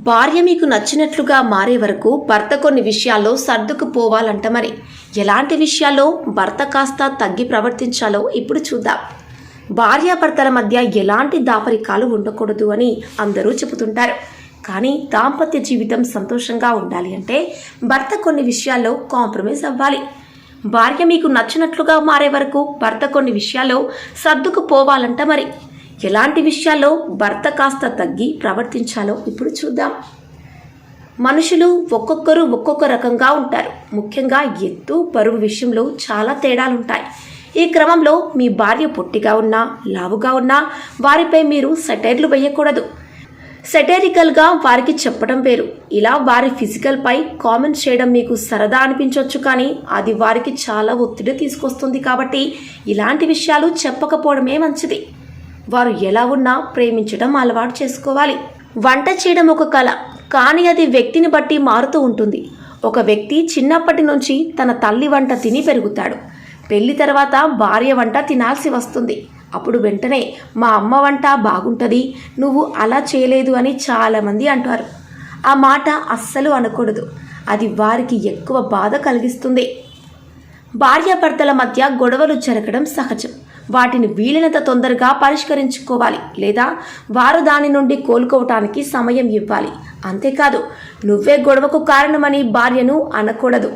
భార్య మీకు నచ్చినట్లుగా మారే వరకు భర్త కొన్ని విషయాల్లో సర్దుకుపోవాలంట. మరి ఎలాంటి విషయాల్లో భర్త కాస్త తగ్గి ప్రవర్తించాలో ఇప్పుడు చూద్దాం. భార్యాభర్తల మధ్య ఎలాంటి దాపరికాలు ఉండకూడదు అని అందరూ చెబుతుంటారు. కానీ దాంపత్య జీవితం సంతోషంగా ఉండాలి అంటే భర్త కొన్ని విషయాల్లో కాంప్రమైజ్ అవ్వాలి. భార్య మీకు నచ్చినట్లుగా మారే వరకు భర్త కొన్ని విషయాల్లో సర్దుకుపోవాలంట. మరి ఎలాంటి విషయాల్లో భర్త కాస్త తగ్గి ప్రవర్తించాలో ఇప్పుడు చూద్దాం. మనుషులు ఒక్కొక్కరు ఒక్కొక్క రకంగా ఉంటారు. ముఖ్యంగా ఎత్తు బరువు విషయంలో చాలా తేడాలుంటాయి. ఈ క్రమంలో మీ భార్య పొట్టిగా ఉన్నా లావుగా ఉన్నా వారిపై మీరు సెటైర్లు వేయకూడదు. సెటైరికల్గా వారికి చెప్పడం వేరు. ఇలా వారి ఫిజికల్పై కామెంట్స్ చేయడం మీకు సరదా అనిపించవచ్చు, కానీ అది వారికి చాలా ఒత్తిడి తీసుకొస్తుంది. కాబట్టి ఇలాంటి విషయాలు చెప్పకపోవడమే మంచిది. వారు ఎలా ఉన్నా ప్రేమించడం అలవాటు చేసుకోవాలి. వంట చేయడం ఒక కళ, కానీ అది వ్యక్తిని బట్టి మారుతూ ఉంటుంది. ఒక వ్యక్తి చిన్నప్పటి నుంచి తన తల్లి వంట తిని పెరుగుతాడు. పెళ్లి తర్వాత భార్య వంట తినాల్సి వస్తుంది. అప్పుడు వెంటనే మా అమ్మ వంట బాగుంటుంది, నువ్వు అలా చేయలేదు అని చాలామంది అంటారు. ఆ మాట అస్సలు అనకూడదు. అది వారికి ఎక్కువ బాధ కలిగిస్తుంది. భార్యాభర్తల మధ్య గొడవలు జరగడం సహజం. వాటిని వీలైనంత తొందరగా పరిష్కరించుకోవాలి, లేదా వారు దాని నుండి కోలుకోవటానికి సమయం ఇవ్వాలి. అంతేకాదు, నువ్వే గొడవకు కారణమని భార్యను అనకూడదు.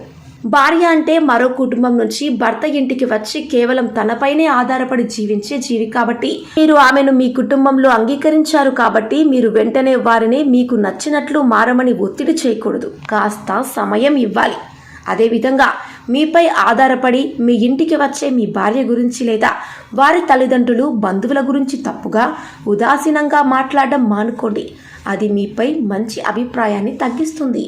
భార్య అంటే మరో కుటుంబం నుంచి భర్త ఇంటికి వచ్చి కేవలం తనపైనే ఆధారపడి జీవించే జీవి. కాబట్టి మీరు ఆమెను మీ కుటుంబంలో అంగీకరించారు. కాబట్టి మీరు వెంటనే వారిని మీకు నచ్చినట్లు మారమని ఒత్తిడి చేయకూడదు. కాస్త సమయం ఇవ్వాలి. అదేవిధంగా మీపై ఆధారపడి మీ ఇంటికి వచ్చే మీ భార్య గురించి లేదా వారి తల్లిదండ్రులు బంధువుల గురించి తప్పుగా ఉదాసీనంగా మాట్లాడడం మానుకోండి. అది మీపై మంచి అభిప్రాయాన్ని తగ్గిస్తుంది.